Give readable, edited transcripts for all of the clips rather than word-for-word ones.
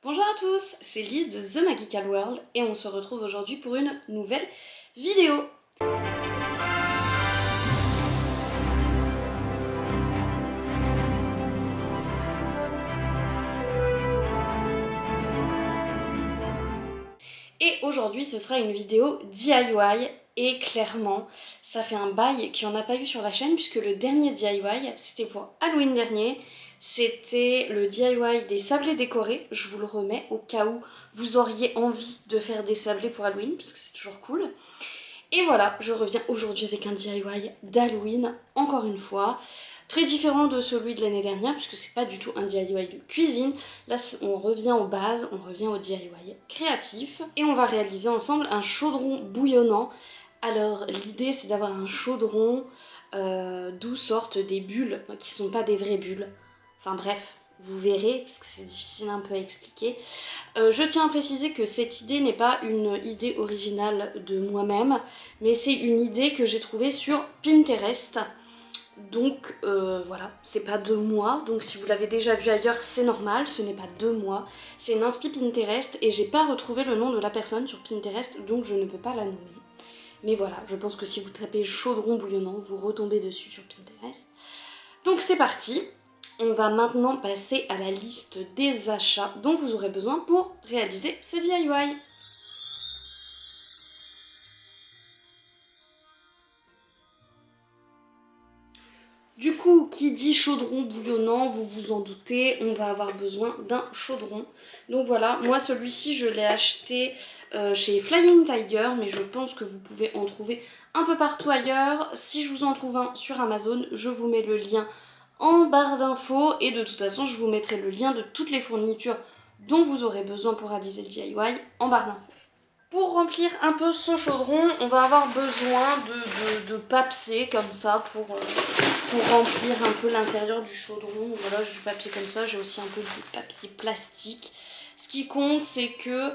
Bonjour à tous, c'est Lise de The Magical World et on se retrouve aujourd'hui pour une nouvelle vidéo. Et aujourd'hui ce sera une vidéo DIY et clairement ça fait un bail qu'il n'y en a pas eu sur la chaîne puisque le dernier DIY c'était pour Halloween dernier. C'était le DIY des sablés décorés, je vous le remets au cas où vous auriez envie de faire des sablés pour Halloween parce que c'est toujours cool. Et voilà, je reviens aujourd'hui avec un DIY d'Halloween, encore une fois. Très différent de celui de l'année dernière, puisque c'est pas du tout un DIY de cuisine. Là, on revient aux bases, on revient au DIY créatif. Et on va réaliser ensemble un chaudron bouillonnant. Alors, l'idée, c'est d'avoir un chaudron d'où sortent des bulles, qui sont pas des vraies bulles. Enfin bref, vous verrez, parce que c'est difficile un peu à expliquer. Je tiens à préciser que cette idée n'est pas une idée originale de moi-même, mais c'est une idée que j'ai trouvée sur Pinterest. Donc voilà, c'est pas de moi, donc si vous l'avez déjà vu ailleurs, c'est normal, ce n'est pas de moi. C'est une inspi Pinterest et j'ai pas retrouvé le nom de la personne sur Pinterest, donc je ne peux pas la nommer. Mais voilà, je pense que si vous tapez chaudron bouillonnant, vous retombez dessus sur Pinterest. Donc c'est parti. On va maintenant passer à la liste des achats dont vous aurez besoin pour réaliser ce DIY. Du coup, qui dit chaudron bouillonnant, vous vous en doutez, on va avoir besoin d'un chaudron. Donc voilà, moi celui-ci je l'ai acheté chez Flying Tiger, mais je pense que vous pouvez en trouver un peu partout ailleurs. Si je vous en trouve un sur Amazon, je vous mets le lien en barre d'infos et de toute façon je vous mettrai le lien de toutes les fournitures dont vous aurez besoin pour réaliser le DIY en barre d'infos. Pour remplir un peu ce chaudron, on va avoir besoin de papier comme ça pour remplir un peu l'intérieur du chaudron. Voilà, j'ai du papier comme ça, j'ai aussi un peu de papier plastique. Ce qui compte, c'est que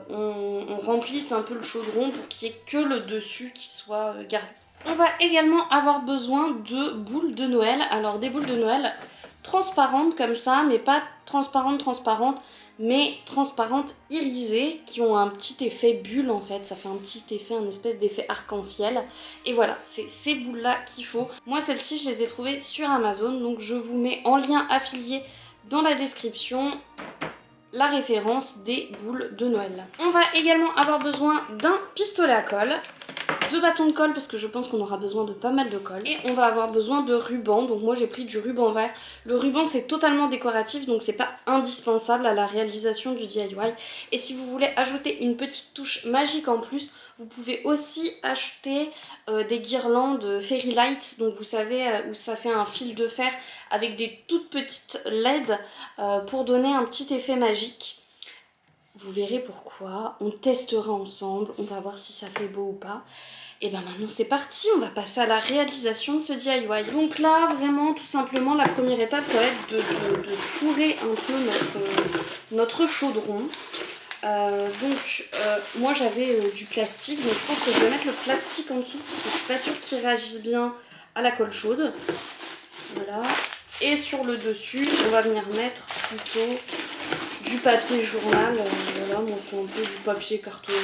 on remplisse un peu le chaudron pour qu'il n'y ait que le dessus qui soit garni. On va également avoir besoin de boules de Noël. Alors des boules de Noël transparentes comme ça, mais pas transparentes, mais transparentes irisées, qui ont un petit effet bulle en fait. Ça fait un petit effet, un espèce d'effet arc-en-ciel. Et voilà, c'est ces boules-là qu'il faut. Moi, celles-ci, je les ai trouvées sur Amazon, donc je vous mets en lien affilié dans la description la référence des boules de Noël. On va également avoir besoin d'un pistolet à colle, 2 bâtons de colle parce que je pense qu'on aura besoin de pas mal de colle. Et on va avoir besoin de ruban, donc moi j'ai pris du ruban vert. Le ruban c'est totalement décoratif donc c'est pas indispensable à la réalisation du DIY. Et si vous voulez ajouter une petite touche magique en plus, vous pouvez aussi acheter des guirlandes Fairy Lights, donc vous savez où ça fait un fil de fer avec des toutes petites LED pour donner un petit effet magique. Vous verrez pourquoi, on testera ensemble, on va voir si ça fait beau ou pas. Et ben maintenant c'est parti, on va passer à la réalisation de ce DIY. Donc là vraiment tout simplement la première étape ça va être de fourrer un peu notre chaudron. Moi j'avais du plastique, donc je pense que je vais mettre le plastique en dessous parce que je suis pas sûre qu'il réagisse bien à la colle chaude. Voilà. Et sur le dessus on va venir mettre plutôt du papier journal, voilà, moi c'est un peu du papier cartonné.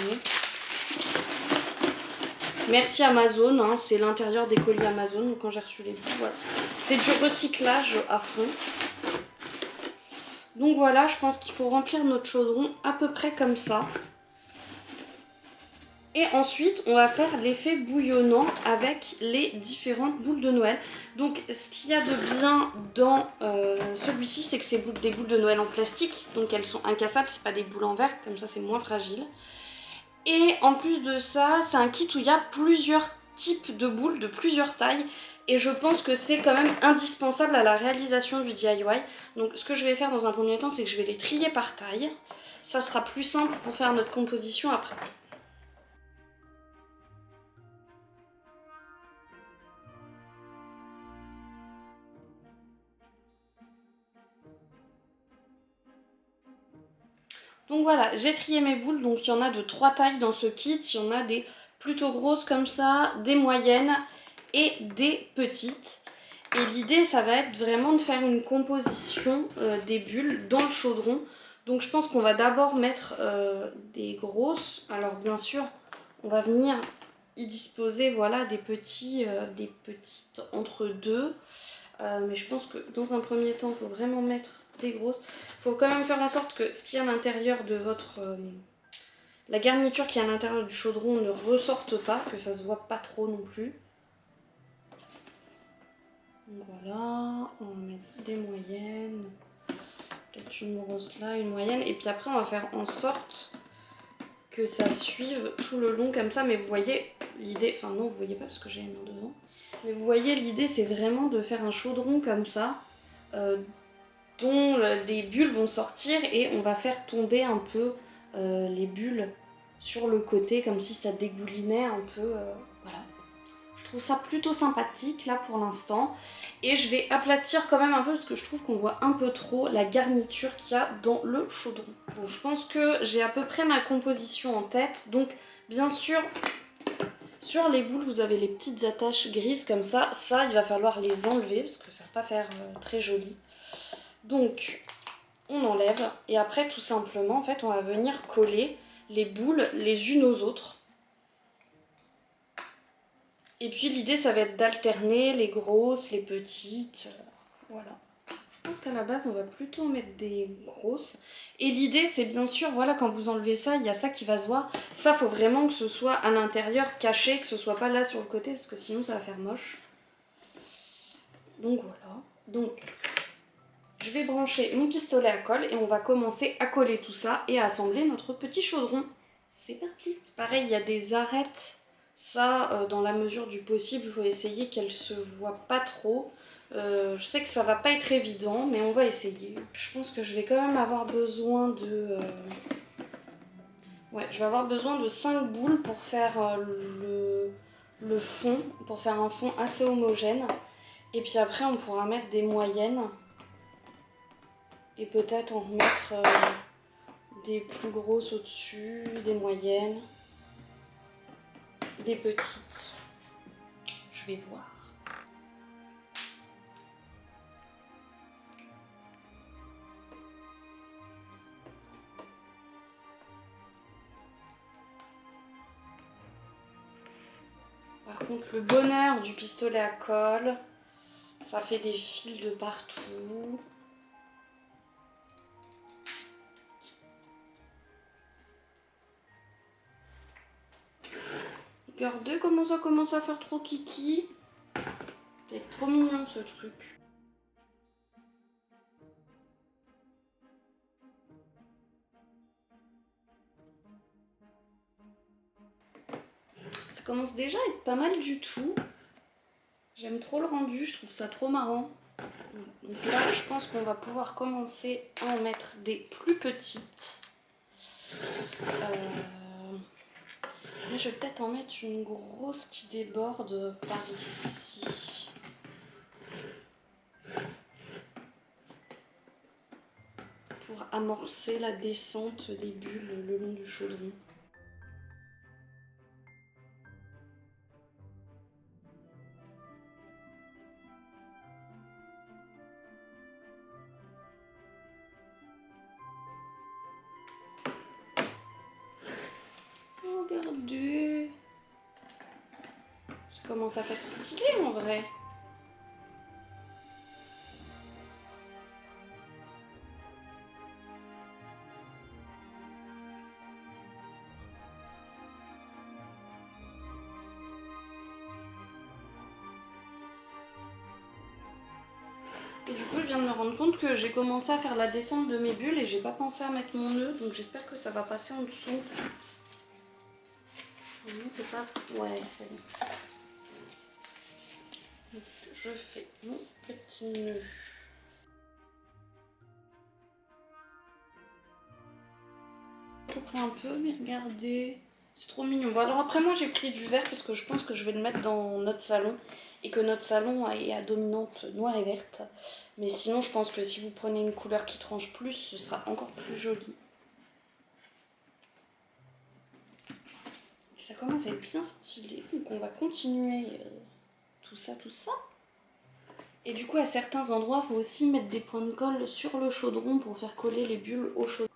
Merci Amazon, hein, c'est l'intérieur des colis Amazon quand j'ai reçu les bouts, voilà. C'est du recyclage à fond. Donc voilà, je pense qu'il faut remplir notre chaudron à peu près comme ça. Et ensuite, on va faire l'effet bouillonnant avec les différentes boules de Noël. Donc, ce qu'il y a de bien dans celui-ci, c'est que c'est des boules de Noël en plastique. Donc, elles sont incassables, c'est pas des boules en verre, comme ça c'est moins fragile. Et en plus de ça, c'est un kit où il y a plusieurs types de boules, de plusieurs tailles. Et je pense que c'est quand même indispensable à la réalisation du DIY. Donc, ce que je vais faire dans un premier temps, c'est que je vais les trier par taille. Ça sera plus simple pour faire notre composition après. Donc voilà, j'ai trié mes boules, donc il y en a de 3 tailles dans ce kit. Il y en a des plutôt grosses comme ça, des moyennes et des petites. Et l'idée, ça va être vraiment de faire une composition des bulles dans le chaudron. Donc je pense qu'on va d'abord mettre des grosses. Alors bien sûr, on va venir y disposer voilà, des petites entre deux. Mais je pense que dans un premier temps, il faut vraiment mettre des grosses. Il faut quand même faire en sorte que ce qui est à l'intérieur de votre... la garniture qui est à l'intérieur du chaudron ne ressorte pas, que ça se voit pas trop non plus. Donc voilà, on va mettre des moyennes. Peut-être une grosse là, une moyenne. Et puis après, on va faire en sorte que ça suive tout le long comme ça. Mais vous voyez, l'idée... Enfin non, vous voyez pas parce que j'ai les mains devant. Mais vous voyez, l'idée, c'est vraiment de faire un chaudron comme ça, dont des bulles vont sortir et on va faire tomber un peu les bulles sur le côté, comme si ça dégoulinait un peu. Voilà. Je trouve ça plutôt sympathique là pour l'instant. Et je vais aplatir quand même un peu parce que je trouve qu'on voit un peu trop la garniture qu'il y a dans le chaudron. Bon, je pense que j'ai à peu près ma composition en tête. Donc bien sûr, sur les boules, vous avez les petites attaches grises comme ça. Ça, il va falloir les enlever parce que ça va pas faire très joli. Donc, on enlève. Et après, tout simplement, en fait, on va venir coller les boules les unes aux autres. Et puis, l'idée, ça va être d'alterner les grosses, les petites. Voilà. Je pense qu'à la base, on va plutôt mettre des grosses. Et l'idée, c'est bien sûr, voilà, quand vous enlevez ça, il y a ça qui va se voir. Ça, faut vraiment que ce soit à l'intérieur, caché, que ce soit pas là sur le côté, parce que sinon, ça va faire moche. Donc, voilà. Donc, je vais brancher mon pistolet à colle et on va commencer à coller tout ça et à assembler notre petit chaudron. C'est parti. C'est pareil, il y a des arêtes. Ça, dans la mesure du possible, il faut essayer qu'elles se voient pas trop. Je sais que ça va pas être évident, mais on va essayer. Je pense que je vais quand même avoir besoin de... Ouais, je vais avoir besoin de 5 boules pour faire le fond, pour faire un fond assez homogène. Et puis après, on pourra mettre des moyennes. Et peut-être en remettre des plus grosses au-dessus, des moyennes, des petites. Je vais voir. Par contre, le bonheur du pistolet à colle, ça fait des fils de partout. Regardez comment ça commence à faire trop kiki. C'est trop mignon ce truc. Ça commence déjà à être pas mal du tout. J'aime trop le rendu, je trouve ça trop marrant. Donc là, je pense qu'on va pouvoir commencer à en mettre des plus petites. Mais je vais peut-être en mettre une grosse qui déborde par ici. Pour amorcer la descente des bulles le long du chaudron. Regardez, ça commence à faire stylé en vrai. Et du coup, je viens de me rendre compte que j'ai commencé à faire la descente de mes bulles et j'ai pas pensé à mettre mon nœud, donc j'espère que ça va passer en dessous. Non, c'est pas... Ouais, c'est bon. Donc, je fais mon petit nœud. J'ai pris un peu, mais regardez, c'est trop mignon. Bon, alors après moi j'ai pris du vert parce que je pense que je vais le mettre dans notre salon et que notre salon est à dominante noire et verte. Mais sinon je pense que si vous prenez une couleur qui tranche plus, ce sera encore plus joli. Ça commence à être bien stylé, donc on va continuer tout ça. Et du coup à certains endroits, il faut aussi mettre des points de colle sur le chaudron pour faire coller les bulles au chaudron.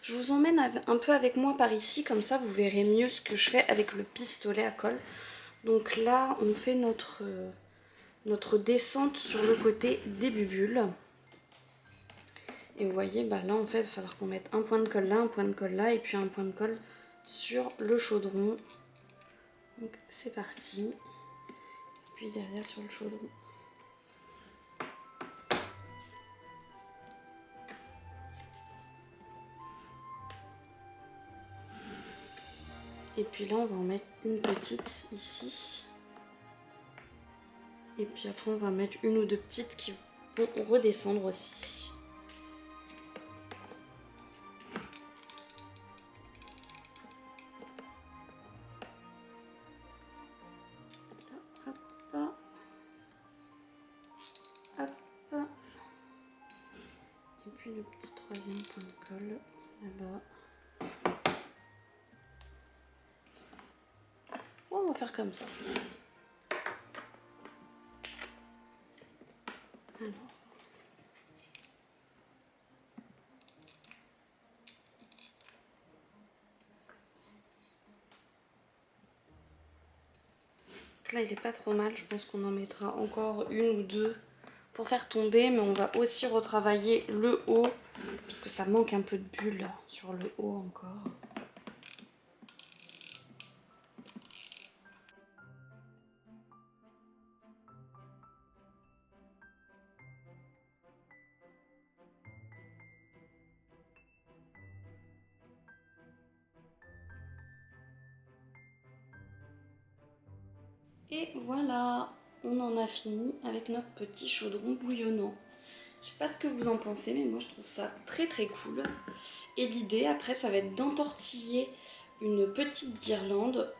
Je vous emmène un peu avec moi par ici, comme ça vous verrez mieux ce que je fais avec le pistolet à colle. Donc là on fait notre descente sur le côté des bulles. Et vous voyez, bah là en fait il va falloir qu'on mette un point de colle là, un point de colle là et puis un point de colle sur le chaudron. Donc c'est parti. Puis derrière sur le chaudron. Et puis là on va en mettre une petite ici. Et puis après on va mettre une ou deux petites qui vont redescendre aussi. Là, hop. Hop. Et puis le petit troisième point de colle là-bas. On va faire comme ça. Alors. Là il est pas trop mal, je pense qu'on en mettra encore une ou deux pour faire tomber, mais on va aussi retravailler le haut parce que ça manque un peu de bulles sur le haut encore. Et voilà, on en a fini avec notre petit chaudron bouillonnant. Je sais pas ce que vous en pensez, mais moi je trouve ça très très cool. Et l'idée après ça va être d'entortiller une petite guirlande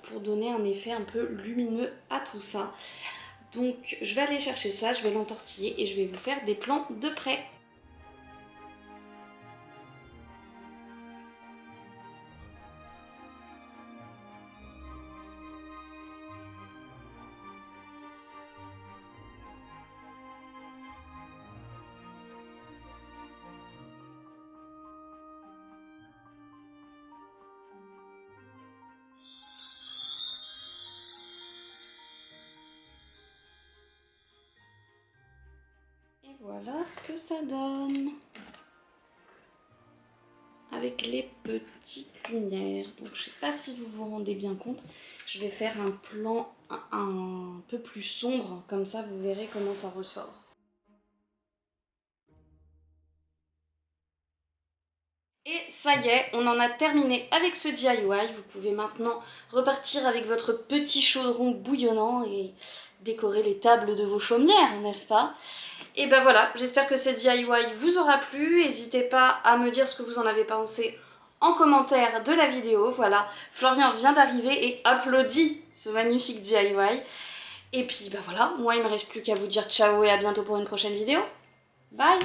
pour donner un effet un peu lumineux à tout ça. Donc je vais aller chercher ça, je vais l'entortiller et je vais vous faire des plans de près. Et voilà ce que ça donne avec les petites lumières. Donc je sais pas si vous vous rendez bien compte, je vais faire un plan un peu plus sombre, comme ça vous verrez comment ça ressort. Et ça y est, on en a terminé avec ce DIY. Vous pouvez maintenant repartir avec votre petit chaudron bouillonnant et décorer les tables de vos chaumières, n'est-ce pas? Et ben voilà, j'espère que ce DIY vous aura plu. N'hésitez pas à me dire ce que vous en avez pensé en commentaire de la vidéo. Voilà, Florian vient d'arriver et applaudit ce magnifique DIY. Et puis ben voilà, moi il me reste plus qu'à vous dire ciao et à bientôt pour une prochaine vidéo. Bye!